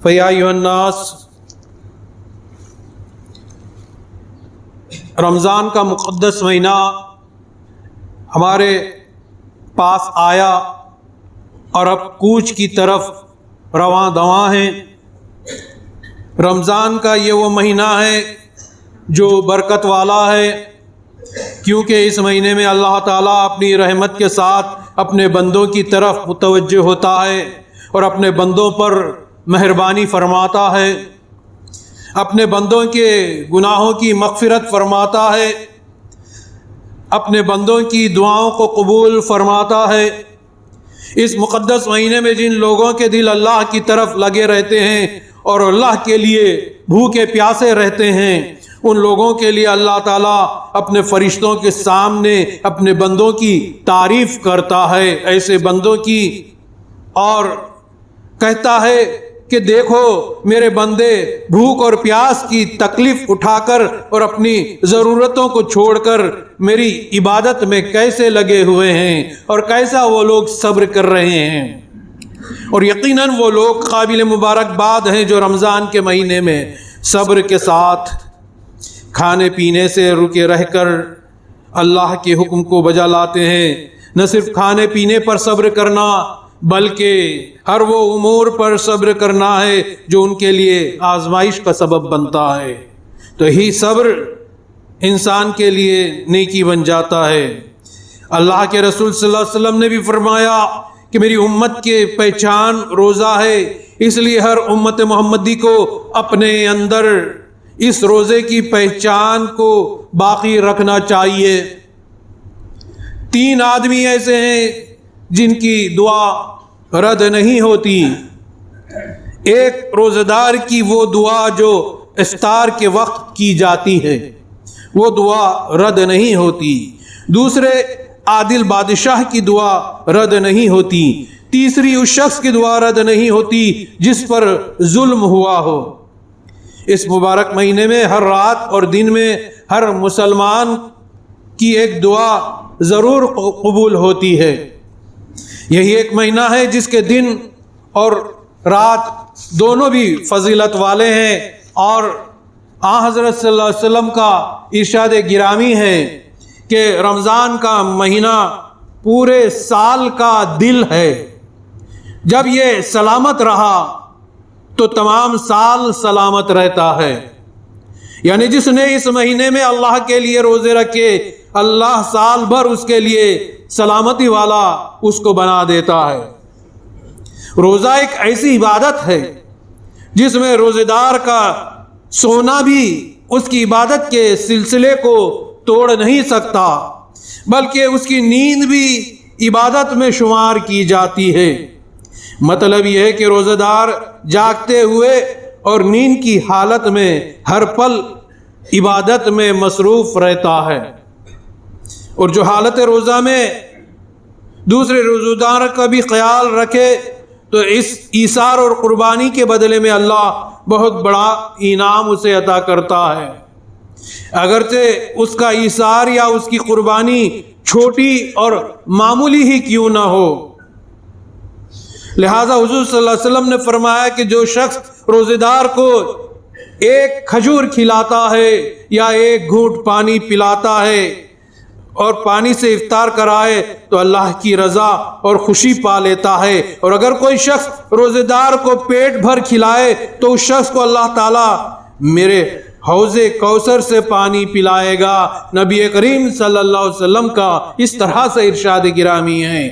فیا ایھا الناس، رمضان کا مقدس مہینہ ہمارے پاس آیا اور اب کوچ کی طرف رواں دواں ہیں۔ رمضان کا یہ وہ مہینہ ہے جو برکت والا ہے، کیونکہ اس مہینے میں اللہ تعالیٰ اپنی رحمت کے ساتھ اپنے بندوں کی طرف متوجہ ہوتا ہے اور اپنے بندوں پر مہربانی فرماتا ہے، اپنے بندوں کے گناہوں کی مغفرت فرماتا ہے، اپنے بندوں کی دعاؤں کو قبول فرماتا ہے۔ اس مقدس مہینے میں جن لوگوں کے دل اللہ کی طرف لگے رہتے ہیں اور اللہ کے لیے بھوکے پیاسے رہتے ہیں، ان لوگوں کے لیے اللہ تعالیٰ اپنے فرشتوں کے سامنے اپنے بندوں کی تعریف کرتا ہے، ایسے بندوں کی، اور کہتا ہے کہ دیکھو میرے بندے بھوک اور پیاس کی تکلیف اٹھا کر اور اپنی ضرورتوں کو چھوڑ کر میری عبادت میں کیسے لگے ہوئے ہیں اور کیسا وہ لوگ صبر کر رہے ہیں۔ اور یقیناً وہ لوگ قابل مبارکباد ہیں جو رمضان کے مہینے میں صبر کے ساتھ کھانے پینے سے رکے رہ کر اللہ کے حکم کو بجا لاتے ہیں۔ نہ صرف کھانے پینے پر صبر کرنا بلکہ ہر وہ امور پر صبر کرنا ہے جو ان کے لیے آزمائش کا سبب بنتا ہے، تو ہی صبر انسان کے لیے نیکی بن جاتا ہے۔ اللہ کے رسول صلی اللہ علیہ وسلم نے بھی فرمایا کہ میری امت کی پہچان روزہ ہے، اس لیے ہر امت محمدی کو اپنے اندر اس روزے کی پہچان کو باقی رکھنا چاہیے۔ 3 آدمی ایسے ہیں جن کی دعا رد نہیں ہوتی۔ ایک روزہ دار کی وہ دعا جو افطار کے وقت کی جاتی ہے، وہ دعا رد نہیں ہوتی۔ دوسرے عادل بادشاہ کی دعا رد نہیں ہوتی۔ تیسری اس شخص کی دعا رد نہیں ہوتی جس پر ظلم ہوا ہو۔ اس مبارک مہینے میں ہر رات اور دن میں ہر مسلمان کی ایک دعا ضرور قبول ہوتی ہے۔ یہی ایک مہینہ ہے جس کے دن اور رات دونوں بھی فضیلت والے ہیں، اور حضرت صلی اللہ علیہ وسلم کا ارشاد گرامی ہے کہ رمضان کا مہینہ پورے سال کا دل ہے، جب یہ سلامت رہا تو تمام سال سلامت رہتا ہے۔ یعنی جس نے اس مہینے میں اللہ کے لیے روزے رکھے، اللہ سال بھر اس کے لیے سلامتی والا اس کو بنا دیتا ہے۔ روزہ ایک ایسی عبادت ہے جس میں روزے دار کا سونا بھی اس کی عبادت کے سلسلے کو توڑ نہیں سکتا، بلکہ اس کی نیند بھی عبادت میں شمار کی جاتی ہے۔ مطلب یہ ہے کہ روزہ دار جاگتے ہوئے اور نیند کی حالت میں ہر پل عبادت میں مصروف رہتا ہے، اور جو حالت روزہ میں دوسرے روزہ دار کا بھی خیال رکھے تو اس ایثار اور قربانی کے بدلے میں اللہ بہت بڑا انعام اسے عطا کرتا ہے، اگرچہ اس کا ایثار یا اس کی قربانی چھوٹی اور معمولی ہی کیوں نہ ہو۔ لہذا حضور صلی اللہ علیہ وسلم نے فرمایا کہ جو شخص روزے دار کو ایک کھجور کھلاتا ہے یا ایک گھونٹ پانی پلاتا ہے اور پانی سے افطار کرائے تو اللہ کی رضا اور خوشی پا لیتا ہے، اور اگر کوئی شخص روزے دار کو پیٹ بھر کھلائے تو اس شخص کو اللہ تعالیٰ میرے حوض کوثر سے پانی پلائے گا۔ نبی کریم صلی اللہ علیہ وسلم کا اس طرح سے ارشاد گرامی ہے۔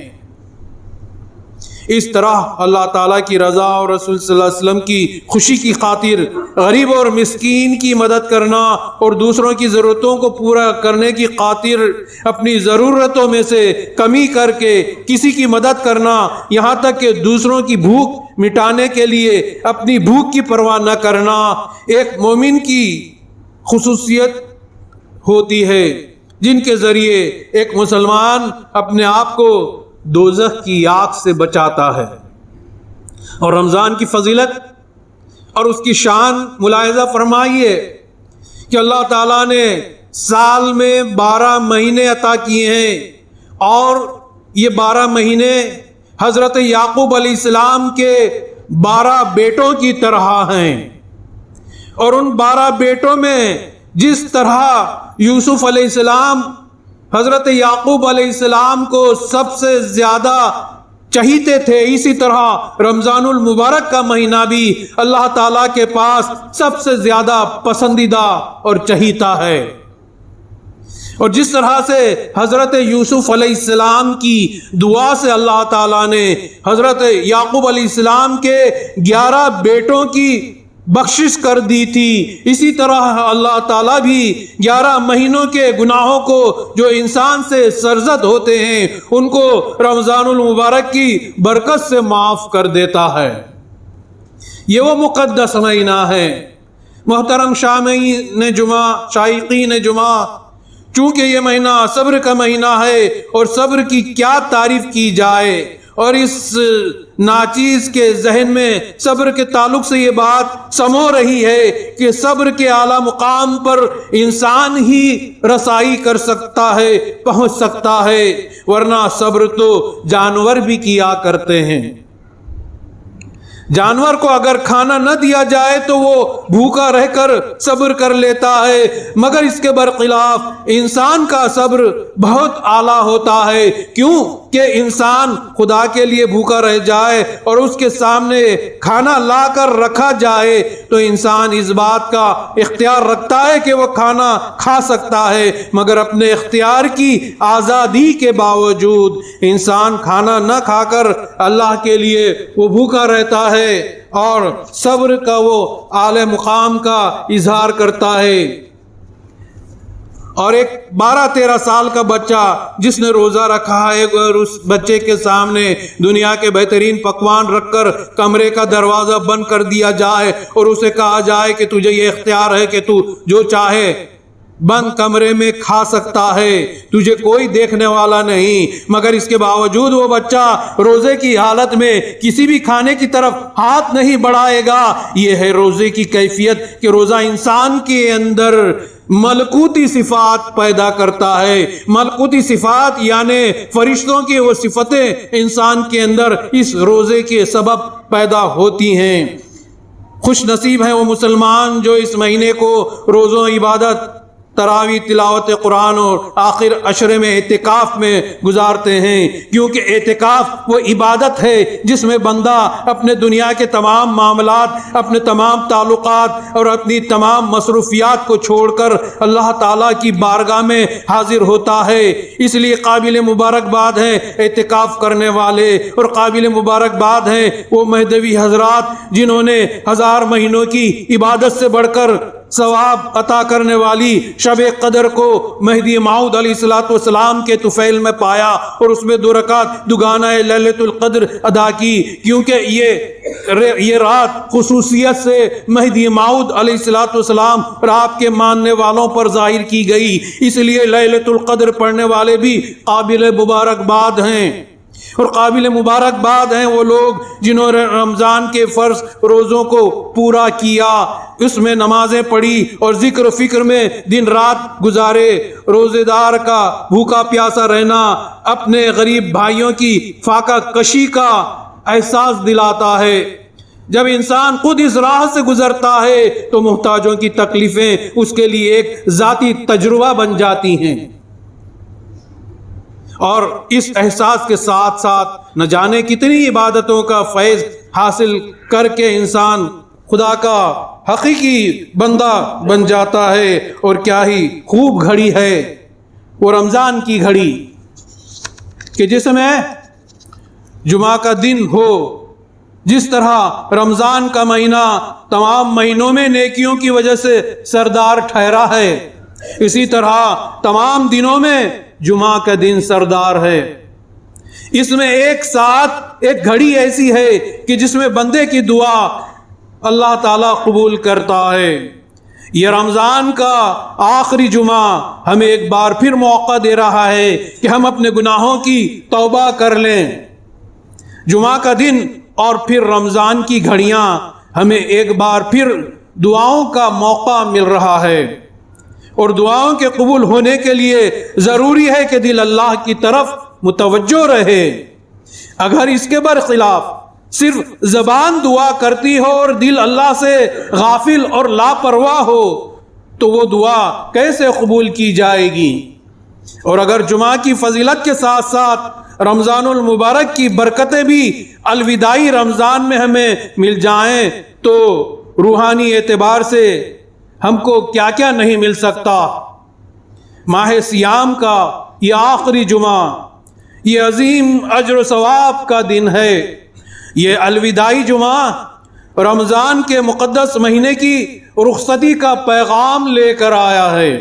اس طرح اللہ تعالیٰ کی رضا اور رسول صلی اللہ علیہ وسلم کی خوشی کی خاطر غریب اور مسکین کی مدد کرنا اور دوسروں کی ضرورتوں کو پورا کرنے کی خاطر اپنی ضرورتوں میں سے کمی کر کے کسی کی مدد کرنا، یہاں تک کہ دوسروں کی بھوک مٹانے کے لیے اپنی بھوک کی پرواہ نہ کرنا، ایک مومن کی خصوصیت ہوتی ہے جن کے ذریعے ایک مسلمان اپنے آپ کو دوزخ کی آگ سے بچاتا ہے۔ اور رمضان کی فضیلت اور اس کی شان ملاحظہ فرمائیے کہ اللہ تعالیٰ نے سال میں 12 مہینے عطا کیے ہیں، اور یہ 12 مہینے حضرت یعقوب علیہ السلام کے 12 بیٹوں کی طرح ہیں، اور ان 12 بیٹوں میں جس طرح یوسف علیہ السلام حضرت یعقوب علیہ السلام کو سب سے زیادہ چہیتے تھے، اسی طرح رمضان المبارک کا مہینہ بھی اللہ تعالیٰ کے پاس سب سے زیادہ پسندیدہ اور چہیتا ہے۔ اور جس طرح سے حضرت یوسف علیہ السلام کی دعا سے اللہ تعالیٰ نے حضرت یعقوب علیہ السلام کے 11 بیٹوں کی بخشش کر دی تھی، اسی طرح اللہ تعالیٰ بھی 11 مہینوں کے گناہوں کو جو انسان سے سرزد ہوتے ہیں ان کو رمضان المبارک کی برکت سے معاف کر دیتا ہے۔ یہ وہ مقدس مہینہ ہے۔ محترم شامعین جمعہ، شائقین جمعہ، چونکہ یہ مہینہ صبر کا مہینہ ہے، اور صبر کی کیا تعریف کی جائے، اور اس ناچیز کے ذہن میں صبر کے تعلق سے یہ بات سمو رہی ہے کہ صبر کے اعلیٰ مقام پر انسان ہی رسائی کر سکتا ہے، پہنچ سکتا ہے، ورنہ صبر تو جانور بھی کیا کرتے ہیں۔ جانور کو اگر کھانا نہ دیا جائے تو وہ بھوکا رہ کر صبر کر لیتا ہے، مگر اس کے برخلاف انسان کا صبر بہت اعلیٰ ہوتا ہے۔ کیوں کہ انسان خدا کے لیے بھوکا رہ جائے اور اس کے سامنے کھانا لا کر رکھا جائے تو انسان اس بات کا اختیار رکھتا ہے کہ وہ کھانا کھا سکتا ہے، مگر اپنے اختیار کی آزادی کے باوجود انسان کھانا نہ کھا کر اللہ کے لیے وہ بھوکا رہتا ہے اور صبر کا وہ اعلی مقام کا اظہار کرتا ہے۔ اور ایک 12-13 سال کا بچہ جس نے روزہ رکھا ہے، اور اس بچے کے سامنے دنیا کے بہترین پکوان رکھ کر کمرے کا دروازہ بند کر دیا جائے اور اسے کہا جائے کہ تجھے یہ اختیار ہے کہ تو جو چاہے بند کمرے میں کھا سکتا ہے، تجھے کوئی دیکھنے والا نہیں، مگر اس کے باوجود وہ بچہ روزے کی حالت میں کسی بھی کھانے کی طرف ہاتھ نہیں بڑھائے گا۔ یہ ہے روزے کی کیفیت کہ روزہ انسان کے اندر ملکوتی صفات پیدا کرتا ہے۔ ملکوتی صفات یعنی فرشتوں کی وہ صفتیں انسان کے اندر اس روزے کے سبب پیدا ہوتی ہیں۔ خوش نصیب ہیں وہ مسلمان جو اس مہینے کو روزوں عبادت، تراویح، تلاوت قرآن اور آخر عشرے میں اعتکاف میں گزارتے ہیں، کیونکہ اعتکاف وہ عبادت ہے جس میں بندہ اپنے دنیا کے تمام معاملات، اپنے تمام تعلقات اور اپنی تمام مصروفیات کو چھوڑ کر اللہ تعالیٰ کی بارگاہ میں حاضر ہوتا ہے۔ اس لیے قابل مبارکباد ہیں اعتکاف کرنے والے، اور قابل مبارکباد ہیں وہ مہدوی حضرات جنہوں نے 1000 مہینوں کی عبادت سے بڑھ کر ثواب عطا کرنے والی شب قدر کو مہدی موعود علیہ السلام کے طفیل میں پایا اور اس میں 2 رکعت دوگانہ لیلۃ القدر ادا کی، کیونکہ یہ رات خصوصیت سے مہدی موعود علیہ السلام اور آپ کے ماننے والوں پر ظاہر کی گئی، اس لیے لیلۃ القدر پڑھنے والے بھی قابل مبارکباد ہیں۔ اور قابل مبارکباد ہیں وہ لوگ جنہوں نے رمضان کے فرض روزوں کو پورا کیا، اس میں نمازیں پڑھی اور ذکر و فکر میں دن رات گزارے۔ روزے دار کا بھوکا پیاسا رہنا اپنے غریب بھائیوں کی فاقہ کشی کا احساس دلاتا ہے۔ جب انسان خود اس راہ سے گزرتا ہے تو محتاجوں کی تکلیفیں اس کے لیے ایک ذاتی تجربہ بن جاتی ہیں، اور اس احساس کے ساتھ ساتھ نہ جانے کتنی عبادتوں کا فیض حاصل کر کے انسان خدا کا حقیقی بندہ بن جاتا ہے۔ اور کیا ہی خوب گھڑی ہے وہ رمضان کی گھڑی کہ جس میں جمعہ کا دن ہو۔ جس طرح رمضان کا مہینہ تمام مہینوں میں نیکیوں کی وجہ سے سردار ٹھہرا ہے، اسی طرح تمام دنوں میں جمعہ کا دن سردار ہے۔ اس میں ایک ساتھ ایک گھڑی ایسی ہے کہ جس میں بندے کی دعا اللہ تعالیٰ قبول کرتا ہے۔ یہ رمضان کا آخری جمعہ ہمیں ایک بار پھر موقع دے رہا ہے کہ ہم اپنے گناہوں کی توبہ کر لیں۔ جمعہ کا دن اور پھر رمضان کی گھڑیاں ہمیں ایک بار پھر دعاؤں کا موقع مل رہا ہے، اور دعاؤں کے قبول ہونے کے لیے ضروری ہے کہ دل اللہ کی طرف متوجہ رہے۔ اگر اس کے برخلاف صرف زبان دعا کرتی ہو اور دل اللہ سے غافل اور لاپرواہ ہو تو وہ دعا کیسے قبول کی جائے گی؟ اور اگر جمعہ کی فضیلت کے ساتھ ساتھ رمضان المبارک کی برکتیں بھی الوداعی رمضان میں ہمیں مل جائیں تو روحانی اعتبار سے ہم کو کیا کیا نہیں مل سکتا۔ ماہ سیام کا یہ آخری جمعہ، یہ عظیم اجر و ثواب کا دن ہے۔ یہ الوداعی جمعہ رمضان کے مقدس مہینے کی رخصتی کا پیغام لے کر آیا ہے،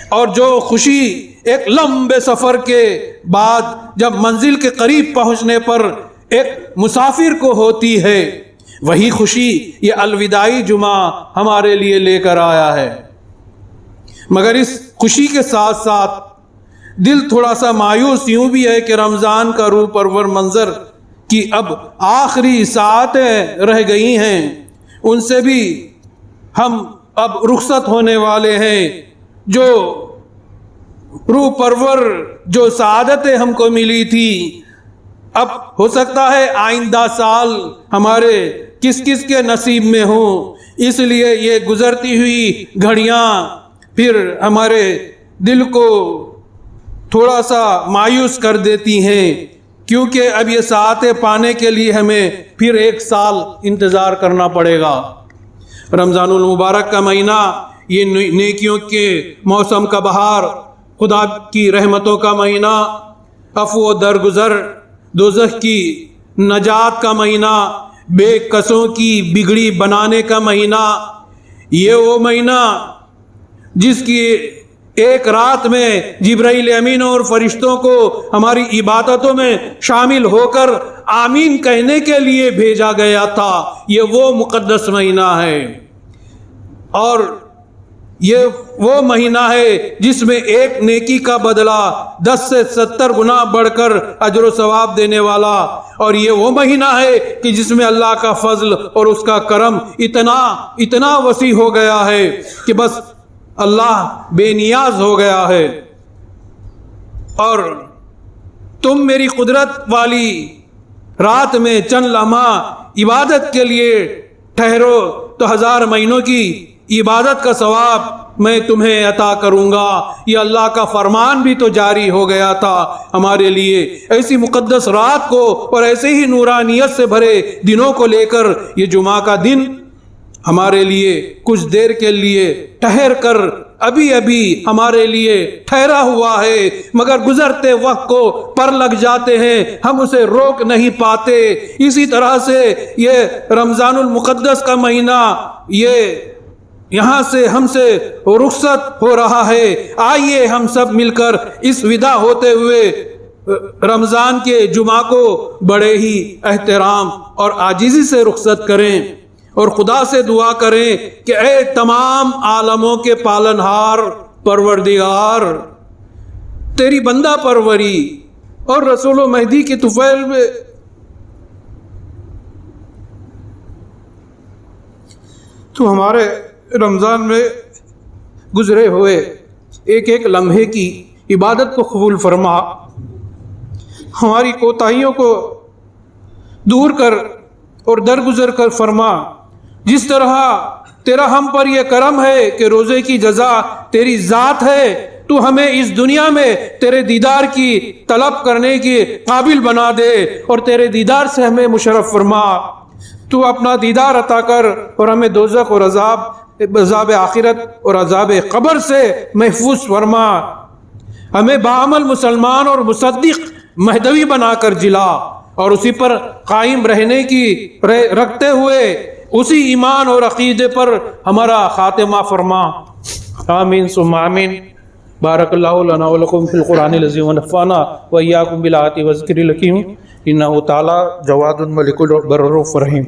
اور جو خوشی ایک لمبے سفر کے بعد جب منزل کے قریب پہنچنے پر ایک مسافر کو ہوتی ہے، وہی خوشی یہ الوداعی جمعہ ہمارے لیے لے کر آیا ہے۔ مگر اس خوشی کے ساتھ ساتھ دل تھوڑا سا مایوس یوں بھی ہے کہ رمضان کا روح پرور منظر کی اب آخری ساعتیں رہ گئی ہیں، ان سے بھی ہم اب رخصت ہونے والے ہیں۔ جو روح پرور جو سعادتیں ہم کو ملی تھی، اب ہو سکتا ہے آئندہ سال ہمارے کس کس کے نصیب میں ہوں، اس لیے یہ گزرتی ہوئی گھڑیاں پھر ہمارے دل کو تھوڑا سا مایوس کر دیتی ہیں، کیونکہ اب یہ ساعتیں پانے کے لیے ہمیں پھر ایک سال انتظار کرنا پڑے گا۔ رمضان المبارک کا مہینہ یہ نیکیوں کے موسم کا بہار، خدا کی رحمتوں کا مہینہ، عفو و درگزر، دوزخ کی نجات کا مہینہ، بے کسوں کی بگڑی بنانے کا مہینہ، یہ وہ مہینہ جس کی ایک رات میں جبرائیل امین اور فرشتوں کو ہماری عبادتوں میں شامل ہو کر آمین کہنے کے لیے بھیجا گیا تھا۔ یہ وہ مقدس مہینہ ہے، اور یہ وہ مہینہ ہے جس میں ایک نیکی کا بدلہ 10 سے 70 گنا بڑھ کر اجر و ثواب دینے والا، اور یہ وہ مہینہ ہے کہ جس میں اللہ کا فضل اور اس کا کرم اتنا وسیع ہو گیا ہے کہ بس اللہ بے نیاز ہو گیا ہے۔ اور تم میری قدرت والی رات میں چند لمحہ عبادت کے لیے ٹھہرو تو 1000 مہینوں کی عبادت کا ثواب میں تمہیں عطا کروں گا۔ یہ اللہ کا فرمان بھی تو جاری ہو گیا تھا ہمارے لیے۔ ایسی مقدس رات کو اور ایسے ہی نورانیت سے بھرے دنوں کو لے کر یہ جمعہ کا دن ہمارے لیے کچھ دیر کے لیے ٹھہر کر ابھی ہمارے لیے ٹھہرا ہوا ہے، مگر گزرتے وقت کو پر لگ جاتے ہیں، ہم اسے روک نہیں پاتے۔ اسی طرح سے یہ رمضان المقدس کا مہینہ یہ یہاں سے ہم سے رخصت ہو رہا ہے۔ آئیے ہم سب مل کر اس ودا ہوتے ہوئے رمضان کے جمعہ کو بڑے ہی احترام اور عاجزی سے رخصت کریں، اور خدا سے دعا کریں کہ اے تمام عالموں کے پالنہار پروردگار، تیری بندہ پروری اور رسول و مہدی کی طفیل میں تو ہمارے رمضان میں گزرے ہوئے ایک ایک لمحے کی عبادت کو قبول فرما، ہماری کوتاہیوں کو دور کر اور درگزر کر فرما۔ جس طرح تیرا ہم پر یہ کرم ہے کہ روزے کی جزا تیری ذات ہے، تو ہمیں اس دنیا میں تیرے دیدار کی طلب کرنے کے قابل بنا دے اور تیرے دیدار سے ہمیں مشرف فرما۔ تو اپنا دیدار عطا کر اور ہمیں دوزخ اور عذاب آخرت اور عذاب قبر سے محفوظ فرما۔ ہمیں باعمل مسلمان اور مصدق مہدوی بنا کر جلا، اور اسی پر قائم رہنے کی رکھتے ہوئے اسی ایمان اور عقیدے پر ہمارا خاتمہ فرما۔ آمین ثم آمین۔ بارک اللہ لنا ولکم فی القرآن العظیم ونفعنا وإیاکم بالآیات والذکر الحکیم، انہ تعالی جواد ملک البر الرؤوف الرحیم۔